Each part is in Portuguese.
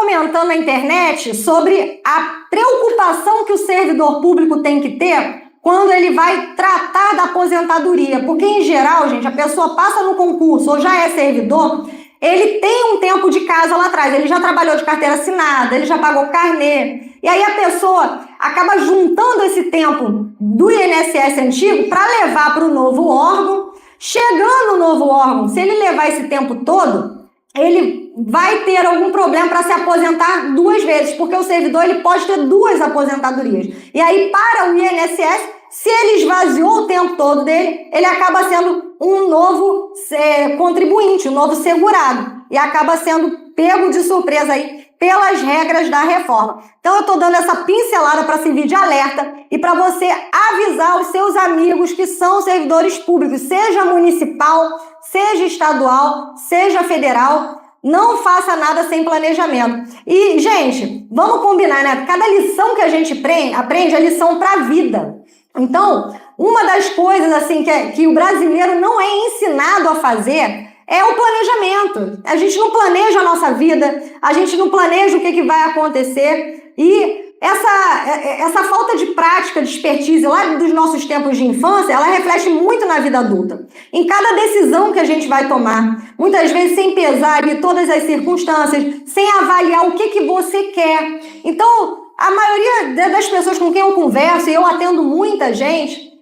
comentando na internet sobre a preocupação que o servidor público tem que ter quando ele vai tratar da aposentadoria. Porque, em geral, gente, a pessoa passa no concurso ou já é servidor, ele tem um tempo de casa lá atrás, ele já trabalhou de carteira assinada, ele já pagou carnê. E aí a pessoa acaba juntando esse tempo do INSS antigo para levar para o novo órgão. Chegando no novo órgão, se ele levar esse tempo todo, ele vai ter algum problema para se aposentar 2 vezes, porque o servidor ele pode ter 2 aposentadorias. E aí, para o INSS, se ele esvaziou o tempo todo dele, ele acaba sendo um novo contribuinte, um novo segurado. E acaba sendo pego de surpresa aí pelas regras da reforma. Então, eu estou dando essa pincelada para servir de alerta e para você avisar os seus amigos que são servidores públicos, seja municipal, seja estadual, seja federal. Não faça nada sem planejamento. E, gente, vamos combinar, né? Cada lição que a gente aprende é lição para a vida. Então, uma das coisas assim que o brasileiro não é ensinado a fazer é o planejamento. A gente não planeja a nossa vida, a gente não planeja o que vai acontecer. E essa falta de prática, de expertise lá dos nossos tempos de infância, ela reflete muito na vida adulta. Em cada decisão que a gente vai tomar, muitas vezes sem pesar em todas as circunstâncias, sem avaliar o que você quer. Então, a maioria das pessoas com quem eu converso, e eu atendo muita gente,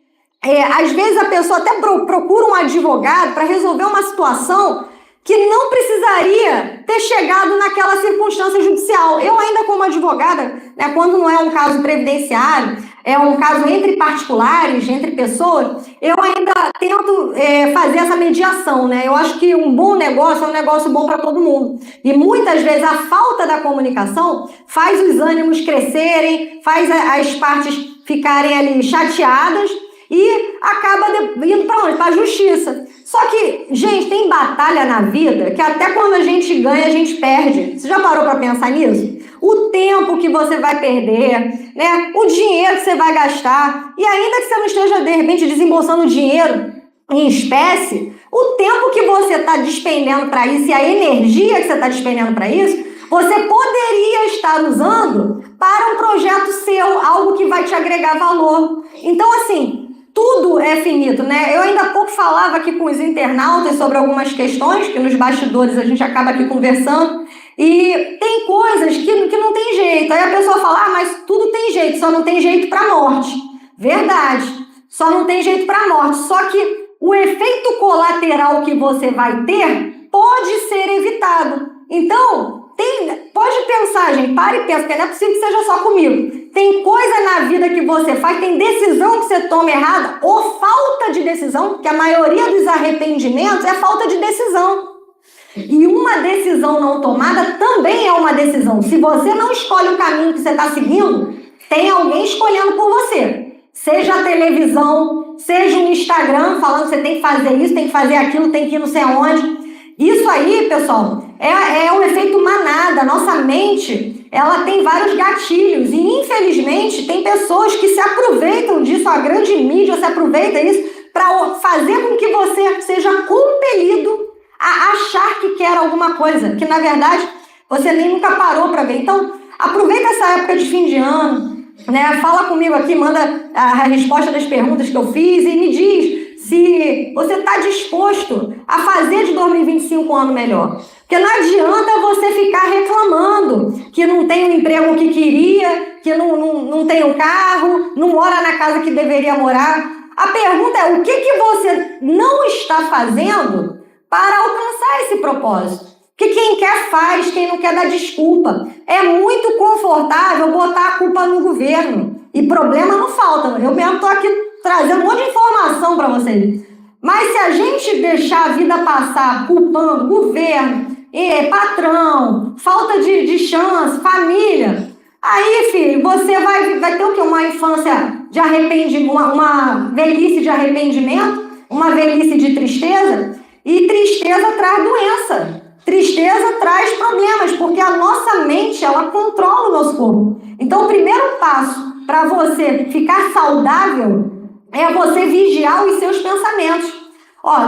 às vezes a pessoa até procura um advogado para resolver uma situação que não precisaria ter chegado naquela circunstância judicial. Eu ainda como advogada, né, quando não é um caso previdenciário, é um caso entre particulares, entre pessoas, eu ainda tento fazer essa mediação, né? Eu acho que um bom negócio é um negócio bom para todo mundo. E muitas vezes a falta da comunicação faz os ânimos crescerem, faz as partes ficarem ali chateadas e acaba indo para onde? Para a justiça. Só que, gente, tem batalha na vida que até quando a gente ganha, a gente perde. Você já parou para pensar nisso? O tempo que você vai perder, né? O dinheiro que você vai gastar. E ainda que você não esteja, de repente, desembolsando dinheiro em espécie, o tempo que você está despendendo para isso e a energia que você está despendendo para isso, você poderia estar usando para um projeto seu, algo que vai te agregar valor. Então, assim, tudo é finito, né? Eu ainda há pouco falava aqui com os internautas sobre algumas questões que nos bastidores a gente acaba aqui conversando e tem coisas que não tem jeito. Aí a pessoa fala, mas tudo tem jeito, só não tem jeito para morte. Verdade, só não tem jeito para morte. Só que o efeito colateral que você vai ter pode ser evitado. Então, pode pensar, gente, para e pensa, porque não é possível que seja só comigo. Tem coisa na vida que você faz, tem decisão que você toma errada, ou falta de decisão, que a maioria dos arrependimentos é falta de decisão. E uma decisão não tomada também é uma decisão. Se você não escolhe o caminho que você está seguindo, tem alguém escolhendo por você. Seja a televisão, seja o Instagram, falando que você tem que fazer isso, tem que fazer aquilo, tem que ir não sei aonde. Isso aí, pessoal, é um efeito manada. Nossa mente, ela tem vários gatilhos e, infelizmente, tem pessoas que se aproveitam disso, a grande mídia se aproveita disso para fazer com que você seja compelido a achar que quer alguma coisa, que, na verdade, você nem nunca parou para ver. Então, aproveita essa época de fim de ano, né? Fala comigo aqui, manda a resposta das perguntas que eu fiz e me diz se você está disposto a fazer de 2025 um ano melhor. Porque não adianta você ficar reclamando que não tem o emprego que queria, que não tem um carro, não mora na casa que deveria morar. A pergunta é, o que você não está fazendo para alcançar esse propósito? Porque quem quer faz, quem não quer dá desculpa. É muito confortável botar a culpa no governo. E problema não falta. Eu mesmo estou aqui trazendo um monte de informação para vocês. Mas se a gente deixar a vida passar culpando governo, patrão, falta de chance, família, aí, filho, você vai ter o quê? Uma infância de arrependimento, uma velhice de arrependimento, uma velhice de tristeza, e tristeza traz doença. Tristeza traz problemas, porque a nossa mente, ela controla o nosso corpo. Então, o primeiro passo para você ficar saudável é você vigiar os seus pensamentos.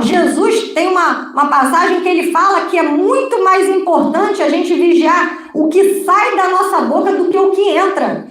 Jesus tem uma passagem que ele fala que é muito mais importante a gente vigiar o que sai da nossa boca do que o que entra.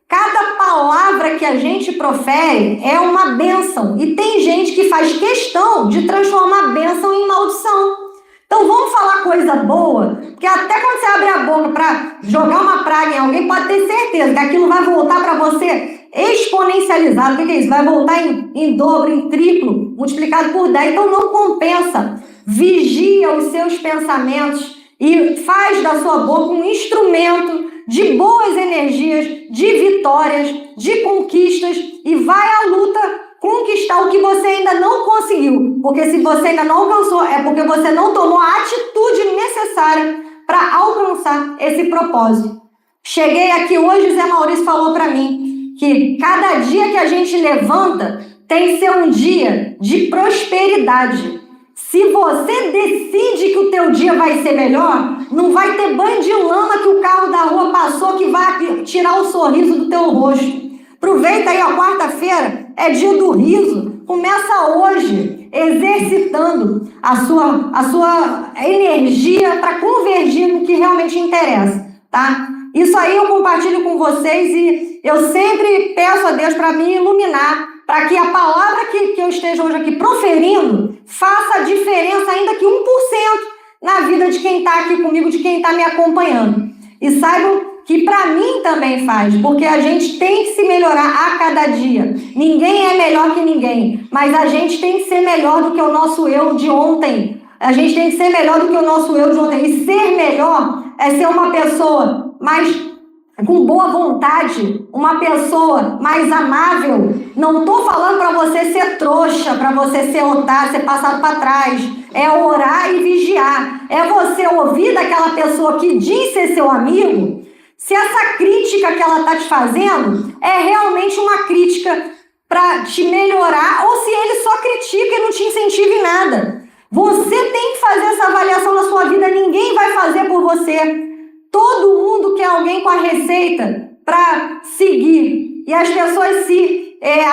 Cada palavra que a gente profere é uma bênção. E tem gente que faz questão de transformar a bênção em maldição. Então vamos falar coisa boa, porque até quando você abre a boca para jogar uma praga em alguém, pode ter certeza que aquilo vai voltar para você exponencializado. O que é isso? Vai voltar em dobro, em triplo, multiplicado por 10. Então não compensa. Vigia os seus pensamentos e faz da sua boca um instrumento de boas energias, de vitórias, de conquistas, e vai à luta conquistar o que você ainda não conseguiu. Porque se você ainda não alcançou, é porque você não tomou a atitude necessária para alcançar esse propósito. Cheguei aqui hoje, o Zé Maurício falou para mim que cada dia que a gente levanta tem que ser um dia de prosperidade. Se você decide que o teu dia vai ser melhor, não vai ter banho de lama que o carro da rua passou que vai tirar o sorriso do teu rosto. Aproveita aí, quarta-feira é dia do riso. Começa hoje exercitando a sua energia para convergir no que realmente interessa, tá? Isso aí eu compartilho com vocês e eu sempre peço a Deus para me iluminar, para que a palavra que eu esteja hoje aqui proferindo faça a diferença, ainda que 1%, na vida de quem está aqui comigo, de quem está me acompanhando. E saibam que para mim também faz, porque a gente tem que se melhorar a cada dia. Ninguém é melhor que ninguém, mas a gente tem que ser melhor do que o nosso eu de ontem. A gente tem que ser melhor do que o nosso eu de ontem. E ser melhor é ser uma pessoa mais com boa vontade, uma pessoa mais amável. Não estou falando para você ser trouxa, para você ser otário, ser passado para trás. É orar e vigiar. É você ouvir daquela pessoa que diz ser seu amigo, se essa crítica que ela está te fazendo é realmente uma crítica para te melhorar, ou se ele só critica e não te incentiva em nada. Você tem que fazer essa avaliação na sua vida, ninguém vai fazer por você. Todo mundo quer alguém com a receita para seguir. E as pessoas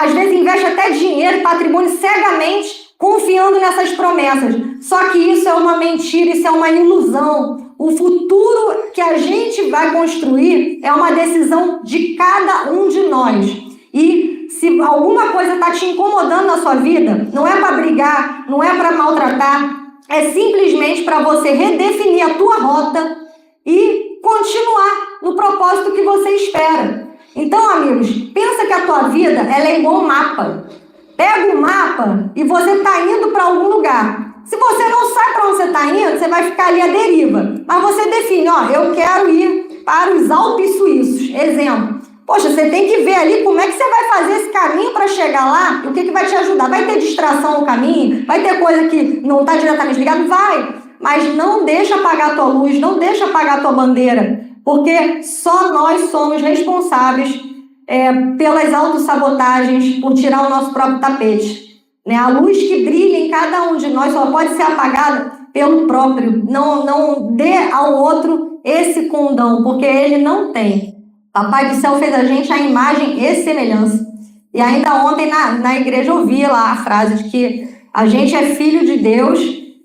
às vezes investem até dinheiro, patrimônio cegamente, confiando nessas promessas. Só que isso é uma mentira, isso é uma ilusão. O futuro que a gente vai construir é uma decisão de cada um de nós. E se alguma coisa está te incomodando na sua vida, não é para brigar, não é para maltratar, é simplesmente para você redefinir a tua rota e continuar no propósito que você espera. Então, amigos, pensa que a tua vida ela é igual um mapa. Pega o mapa e você está indo para algum lugar. Se você não sabe para onde você está indo, você vai ficar ali à deriva. Mas você define, eu quero ir para os Alpes Suíços. Exemplo. Poxa, você tem que ver ali como é que você vai fazer esse caminho para chegar lá e o que vai te ajudar. Vai ter distração no caminho? Vai ter coisa que não está diretamente ligada? Vai. Mas não deixa apagar a tua luz, não deixa apagar a tua bandeira. Porque só nós somos responsáveis pelas autossabotagens, por tirar o nosso próprio tapete. A luz que brilha em cada um de nós só pode ser apagada pelo próprio. Não dê ao outro esse condão, porque ele não tem. Papai do céu fez a gente a imagem e semelhança. E ainda ontem na igreja eu ouvi lá a frase de que a gente é filho de Deus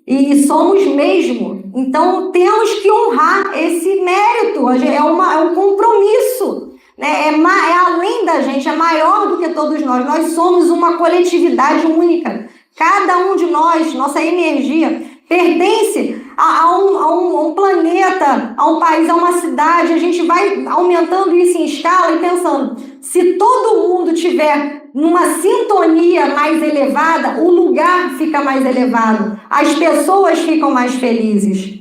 e somos mesmo. Então temos que honrar esse mérito. É um compromisso. É além da gente, é maior do que todos nós. Nós somos uma coletividade única. Cada um de nós, nossa energia, pertence a um planeta, a um país, a uma cidade. A gente vai aumentando isso em escala e pensando, se todo mundo tiver numa sintonia mais elevada, o lugar fica mais elevado, as pessoas ficam mais felizes.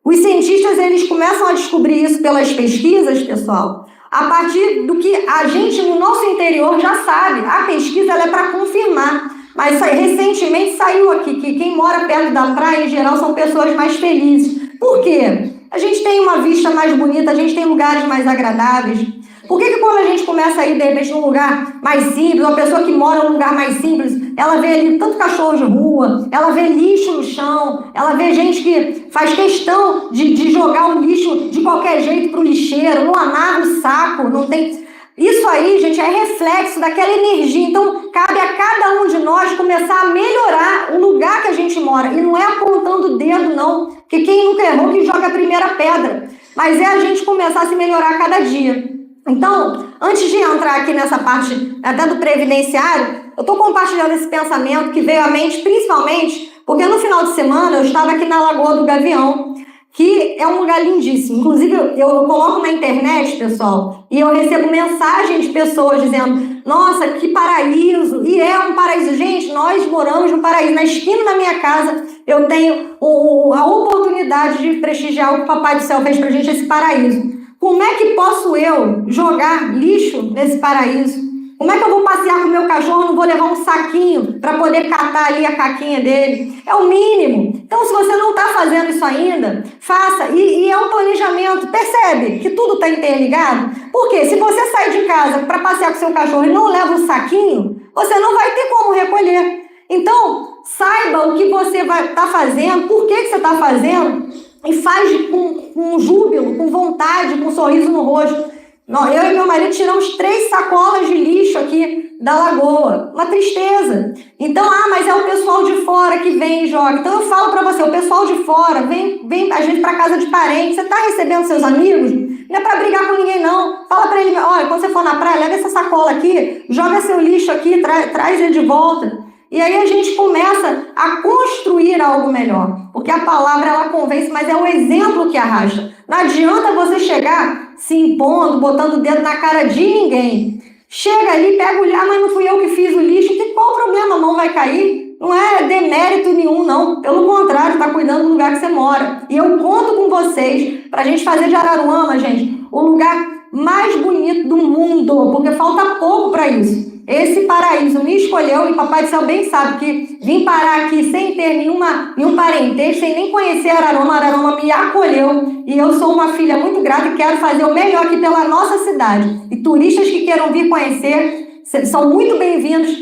Os cientistas, eles começam a descobrir isso pelas pesquisas, pessoal, a partir do que a gente no nosso interior já sabe. A pesquisa ela é para confirmar, mas recentemente saiu aqui que quem mora perto da praia, em geral, são pessoas mais felizes. Por quê? A gente tem uma vista mais bonita, a gente tem lugares mais agradáveis. Por que quando a gente começa a ir, de repente, num lugar mais simples, uma pessoa que mora num lugar mais simples, ela vê ali tanto cachorro de rua, ela vê lixo no chão, ela vê gente que faz questão de jogar o lixo de qualquer jeito pro lixeiro, não amarra o saco, não tem... Isso aí, gente, é reflexo daquela energia. Então, cabe a cada um de nós começar a melhorar o lugar que a gente mora. E não é apontando o dedo, não. Porque quem nunca errou que joga a primeira pedra. Mas é a gente começar a se melhorar a cada dia. Então, antes de entrar aqui nessa parte até do previdenciário, eu estou compartilhando esse pensamento que veio à mente, principalmente porque no final de semana eu estava aqui na Lagoa do Gavião, que é um lugar lindíssimo. Inclusive, eu coloco na internet, pessoal, e eu recebo mensagens de pessoas dizendo: nossa, que paraíso! E é um paraíso. Gente, nós moramos no paraíso. Na esquina da minha casa, eu tenho a oportunidade de prestigiar o que o Papai do Céu fez pra gente, esse paraíso. Como é que posso eu jogar lixo nesse paraíso? Como é que eu vou passear com o meu cachorro e não vou levar um saquinho para poder catar ali a caquinha dele? É o mínimo. Então, se você não está fazendo isso ainda, faça. E é um planejamento. Percebe que tudo está interligado? Porque se você sair de casa para passear com o seu cachorro e não leva um saquinho, você não vai ter como recolher. Então, saiba o que você vai estar fazendo, por que você está fazendo, e faz com júbilo, com vontade, com um sorriso no rosto. Eu e meu marido tiramos 3 sacolas de lixo aqui da lagoa. Uma tristeza. Então, mas é o pessoal de fora que vem e joga. Então, eu falo para você, o pessoal de fora vem às vezes para casa de parente. Você está recebendo seus amigos? Não é para brigar com ninguém, não. Fala para ele: olha, quando você for na praia, leva essa sacola aqui, joga seu lixo aqui, traz ele de volta. E aí a gente começa a construir algo melhor. Porque a palavra, ela convence, mas é o exemplo que arrasta. Não adianta você chegar se impondo, botando o dedo na cara de ninguém. Chega ali, pega o lixo: mas não fui eu que fiz o lixo. Qual o problema? A mão vai cair? Não é demérito nenhum, não. Pelo contrário, está cuidando do lugar que você mora. E eu conto com vocês para a gente fazer de Araruama, gente, o lugar mais bonito do mundo. Porque falta pouco para isso. Esse paraíso me escolheu e Papai do Céu bem sabe que vim parar aqui sem ter nenhum parentesco, sem nem conhecer Araruama. Araruama me acolheu e eu sou uma filha muito grata e quero fazer o melhor aqui pela nossa cidade. E turistas que queiram vir conhecer são muito bem-vindos,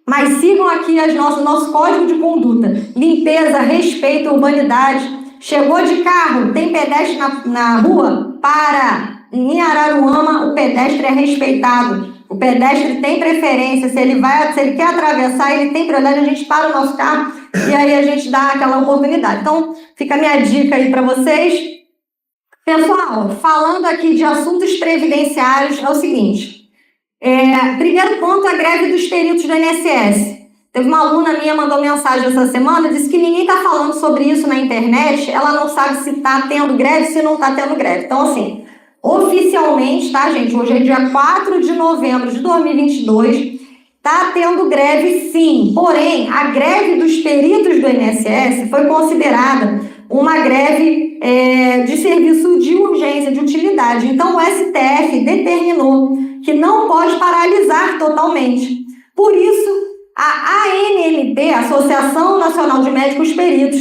mas sigam aqui nosso código de conduta: limpeza, respeito, urbanidade. Chegou de carro, tem pedestre na rua? Para! Em Araruama, o pedestre é respeitado. O pedestre tem preferência. Se ele quer atravessar, ele tem prioridade. A gente para o nosso carro e aí a gente dá aquela oportunidade. Então, fica a minha dica aí para vocês. Pessoal, falando aqui de assuntos previdenciários, é o seguinte. Primeiro ponto é a greve dos peritos do INSS. Teve uma aluna minha, mandou mensagem essa semana, disse que ninguém está falando sobre isso na internet. Ela não sabe se está tendo greve, se não está tendo greve. Então, assim, oficialmente, tá, gente? Hoje é dia 4 de novembro de 2022. Tá tendo greve, sim. Porém, a greve dos peritos do INSS foi considerada uma greve de serviço de urgência, de utilidade. Então, o STF determinou que não pode paralisar totalmente. Por isso, a ANMP, Associação Nacional de Médicos Peritos,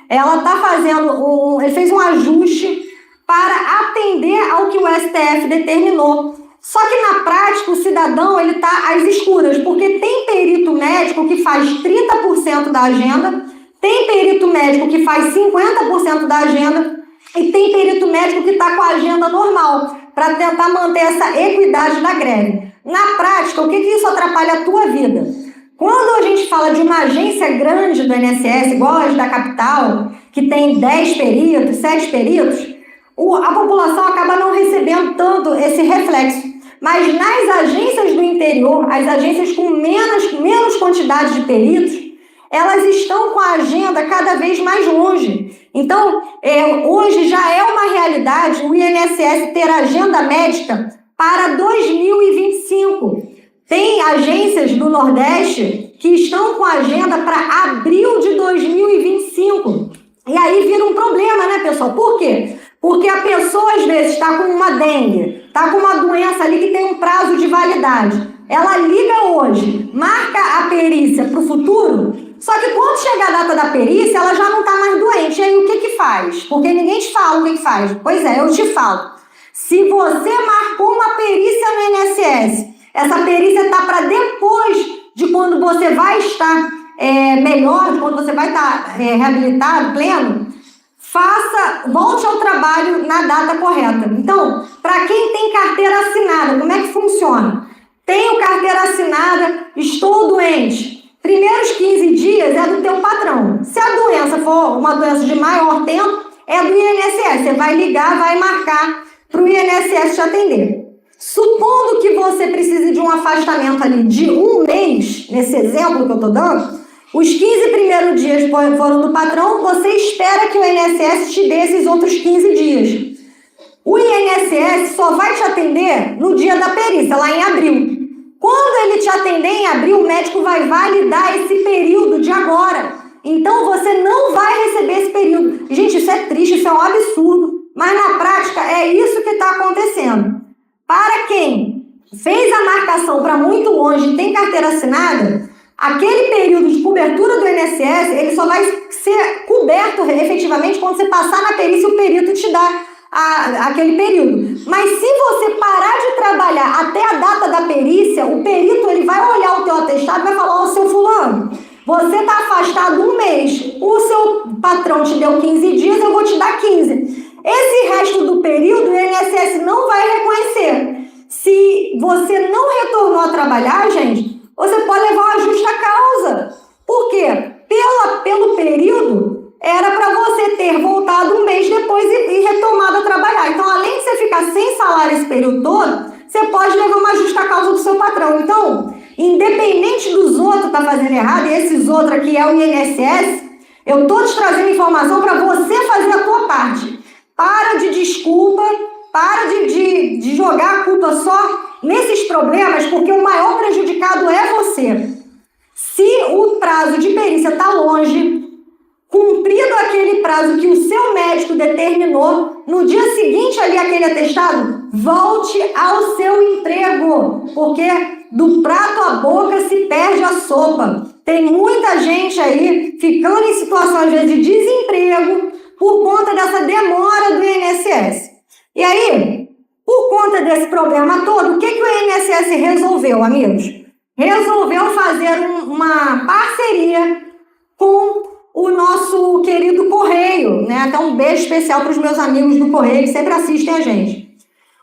ela está fazendo fez um ajuste para atender ao que o STF determinou. Só que na prática o cidadão ele está às escuras, porque tem perito médico que faz 30% da agenda, tem perito médico que faz 50% da agenda e tem perito médico que está com a agenda normal, para tentar manter essa equidade da greve. Na prática, o que isso atrapalha a tua vida? Quando a gente fala de uma agência grande do INSS, igual a da capital, que tem 10 peritos, 7 peritos, a população acaba não recebendo tanto esse reflexo. Mas nas agências do interior, as agências com menos quantidade de peritos, elas estão com a agenda cada vez mais longe. Então, hoje já é uma realidade o INSS ter agenda médica para 2025. Tem agências do Nordeste que estão com agenda para abril de 2025. E aí vira um problema, né, pessoal? Por quê? Porque a pessoa, às vezes, está com uma dengue, está com uma doença ali que tem um prazo de validade. Ela liga hoje, marca a perícia para o futuro, só que quando chega a data da perícia, ela já não está mais doente. E aí o que faz? Porque ninguém te fala o que faz. Pois é, eu te falo. Se você marcou uma perícia no INSS, essa perícia está para depois de quando você vai estar melhor, de quando você vai estar reabilitado, pleno, volte ao trabalho na data correta. Então, para Para quem tem carteira assinada, como é que funciona? Tenho carteira assinada, estou doente. Primeiros 15 dias é do teu patrão. Se a doença for uma doença de maior tempo, é do INSS. Você vai ligar, vai marcar para o INSS te atender. Supondo que você precise de um afastamento ali de 1 mês, nesse exemplo que eu estou dando, os 15 primeiros dias foram do patrão, você espera que o INSS te dê esses outros 15 dias. O INSS só vai te atender no dia da perícia, lá em abril. Quando ele te atender em abril, o médico vai validar esse período de agora. Então, você não vai receber esse período. Gente, isso é triste, isso é um absurdo. Mas, na prática, é isso que está acontecendo. Para quem fez a marcação para muito longe e tem carteira assinada, aquele período de cobertura do INSS, ele só vai ser coberto efetivamente quando você passar na perícia e o perito te dá aquele período. Mas se você parar de trabalhar até a data da perícia, o perito ele vai olhar o teu atestado e vai falar: ó, seu fulano, você está afastado 1 mês, o seu patrão te deu 15 dias, eu vou te dar 15. Esse resto do período o INSS não vai reconhecer. Se você não retornou a trabalhar, gente, você pode levar uma justa causa. Por quê? Pelo período, era para você ter voltado 1 mês depois e retomado a trabalhar. Então, além de você ficar sem salário esse período todo, você pode levar uma justa causa do seu patrão. Então, independente dos outros estar fazendo errado, e esses outros aqui é o INSS, eu estou te trazendo informação para você fazer a tua parte. Para de desculpa, para de jogar a culpa só nesses problemas, porque o maior prejudicado é você. Se o prazo de perícia está longe, cumprido aquele prazo que o seu médico determinou, no dia seguinte ali aquele atestado, volte ao seu emprego, porque do prato à boca se perde a sopa. Tem muita gente aí ficando em situações de desemprego por conta dessa demora do INSS. E aí, por conta desse problema todo, o que o INSS resolveu, amigos? Resolveu fazer uma parceria com o nosso querido Correio, né? Até um beijo especial para os meus amigos do Correio que sempre assistem a gente.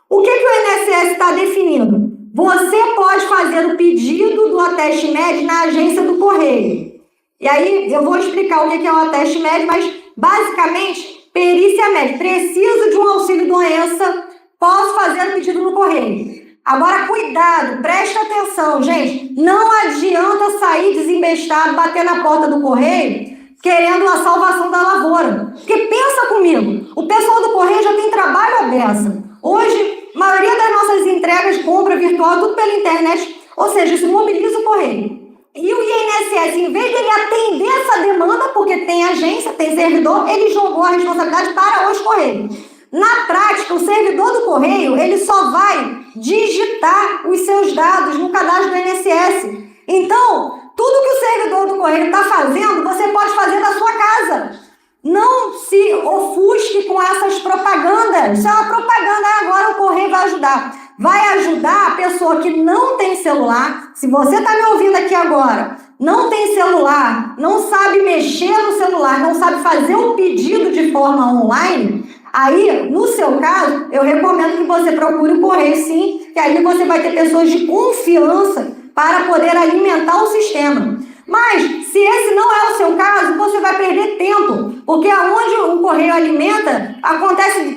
O que o INSS está definindo? Você pode fazer o pedido do Ateste Med na agência do Correio. E aí eu vou explicar o que é o Ateste Med, mas basicamente, perícia médica. Preciso de um auxílio-doença, posso fazer o pedido no Correio. Agora, cuidado, presta atenção, gente. Não adianta sair desembestado, bater na porta do Correio, querendo a salvação da lavoura. Porque pensa comigo, o pessoal do Correio já tem trabalho à beça. Hoje, a maioria das nossas entregas, compra virtual, tudo pela internet. Ou seja, isso mobiliza o Correio. E o INSS, em vez de ele atender essa demanda, porque tem agência, tem servidor, ele jogou a responsabilidade para os Correios. Na prática, o servidor do Correio, ele só vai digitar os seus dados no cadastro do INSS. Então, tudo que o servidor do Correio está fazendo, você pode fazer da sua casa. Não se ofusque com essas propagandas. Isso é uma propaganda, agora o Correio vai ajudar. Vai ajudar a pessoa que não tem celular. Se você está me ouvindo aqui agora, não tem celular, não sabe mexer no celular, não sabe fazer um pedido de forma online, aí, no seu caso, eu recomendo que você procure o Correio, sim, que aí você vai ter pessoas de confiança para poder alimentar o sistema. Mas, se esse não é o seu caso, você vai perder tempo, porque aonde o Correio alimenta,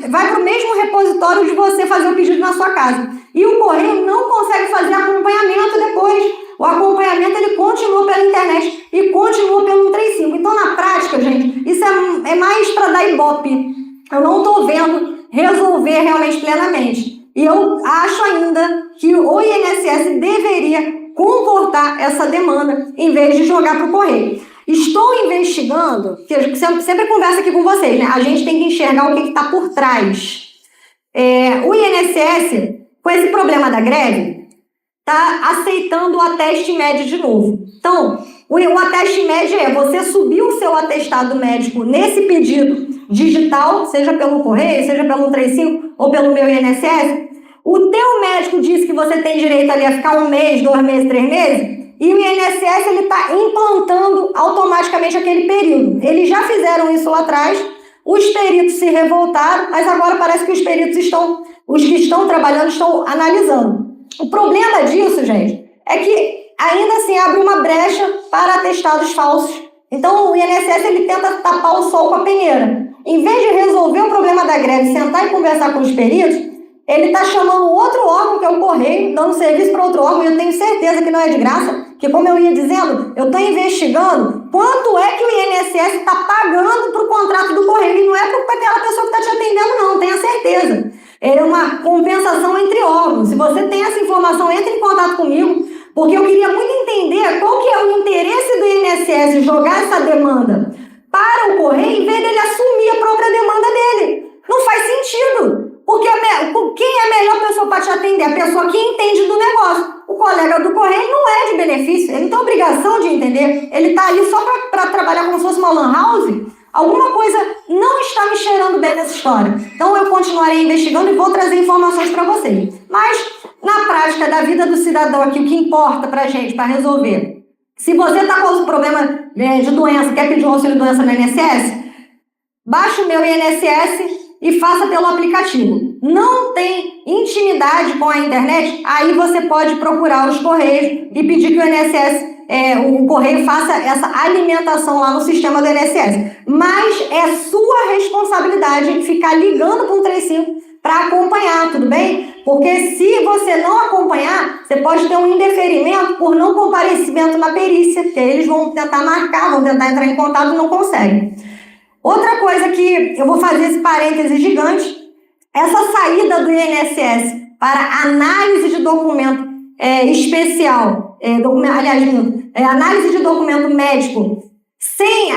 vai para o mesmo repositório de você fazer o pedido na sua casa. E o Correio não consegue fazer acompanhamento depois. O acompanhamento, ele continua pela internet e continua pelo 135. Então, na prática, gente, isso é mais para dar ibope. Eu não estou vendo resolver realmente plenamente. E eu acho ainda que o INSS deveria comportar essa demanda em vez de jogar para o Correio. Estou investigando, que eu sempre converso aqui com vocês, né? A gente tem que enxergar o que está por trás. O INSS, com esse problema da greve, está aceitando o Ateste Med de novo. Então, o Ateste Med é você subir o seu atestado médico nesse pedido digital, seja pelo Correio, seja pelo 135 ou pelo meu INSS. O teu médico disse que você tem direito ali a ficar 1 mês, 2 meses, 3 meses, e o INSS está implantando automaticamente aquele período. Eles já fizeram isso lá atrás, os peritos se revoltaram, mas agora parece que os peritos estão os que estão trabalhando estão analisando. O problema disso, gente, é que ainda assim abre uma brecha para atestados falsos. Então, o INSS ele tenta tapar o sol com a peneira. Em vez de resolver o problema da greve, sentar e conversar com os peritos, ele está chamando outro órgão, que é o Correio, dando serviço para outro órgão, e eu tenho certeza que não é de graça, que, como eu ia dizendo, eu estou investigando quanto é que o INSS está pagando para o contrato do Correio, e não é para aquela pessoa que está te atendendo, não, tenha certeza. É uma compensação entre órgãos. Se você tem essa informação, entre em contato comigo, porque eu queria muito entender qual que é o interesse do INSS jogar essa demanda para o Correio, em vez dele assumir a própria demanda dele. Não faz sentido. Porque quem é a melhor pessoa para te atender? A pessoa que entende do negócio. O colega do Correio não é de benefício, ele não tem obrigação de entender. Ele está ali só para trabalhar como se fosse uma lan house. Alguma coisa não está me cheirando bem nessa história. Então eu continuarei investigando e vou trazer informações para vocês. Mas, na prática da vida do cidadão aqui, o que importa para a gente, para resolver? Se você está com algum problema de doença, quer pedir um auxílio de doença no INSS, baixe o meu INSS e faça pelo aplicativo. Não tem intimidade com a internet? Aí você pode procurar os Correios e pedir que o INSS, o Correio faça essa alimentação lá no sistema do INSS. Mas é sua responsabilidade ficar ligando para o 135 para acompanhar, tudo bem? Porque se você não acompanhar, você pode ter um indeferimento por não comparecimento na perícia, que eles vão tentar marcar, vão tentar entrar em contato e não conseguem. Outra coisa que eu vou fazer esse parêntese gigante, essa saída do INSS para análise de documento especial, análise de documento médico, sem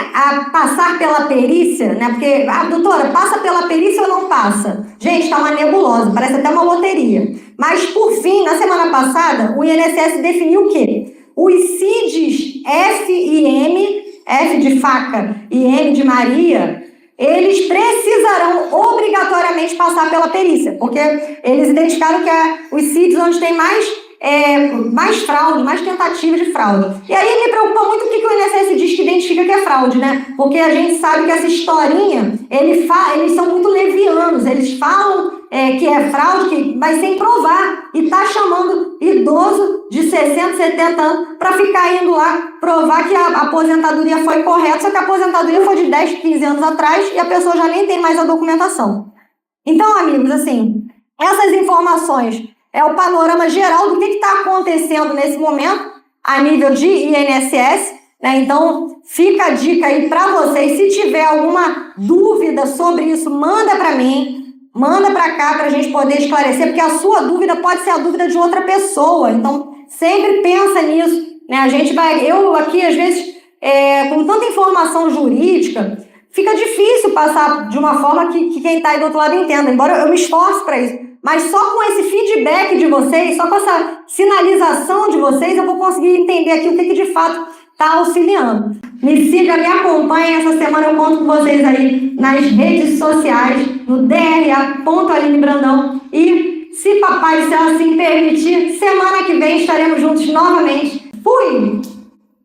passar pela perícia, né? Porque, doutora, passa pela perícia ou não passa? Gente, está uma nebulosa, parece até uma loteria. Mas, por fim, na semana passada, o INSS definiu o quê? Os CIDs F e M, F de faca e M de Maria, eles precisarão obrigatoriamente passar pela perícia, porque eles identificaram que os CIDs onde tem mais fraude, mais tentativa de fraude. E aí me preocupa muito o que o INSS diz que identifica que é fraude, né? Porque a gente sabe que essa historinha, eles são muito levianos, eles falam que é fraude, mas sem provar, e tá chamando idoso de 60, 70 anos para ficar indo lá provar que a aposentadoria foi correta, só que a aposentadoria foi de 10, 15 anos atrás e a pessoa já nem tem mais a documentação. Então, amigos, assim, essas informações é o panorama geral do que está acontecendo nesse momento a nível de INSS, né? Então, fica a dica aí para vocês. Se tiver alguma dúvida sobre isso, manda para mim, manda para cá para a gente poder esclarecer, porque a sua dúvida pode ser a dúvida de outra pessoa. Então, sempre pensa nisso, né? Eu aqui, às vezes, com tanta informação jurídica, fica difícil passar de uma forma que quem está aí do outro lado entenda, embora eu me esforce para isso. Mas só com esse feedback de vocês, só com essa sinalização de vocês, eu vou conseguir entender aqui o que de fato está auxiliando. Me siga, me acompanhe. Essa semana eu conto com vocês aí nas redes sociais, no DRA.AlineBrandão. E, se Papai do Céu assim permitir, semana que vem estaremos juntos novamente. Fui!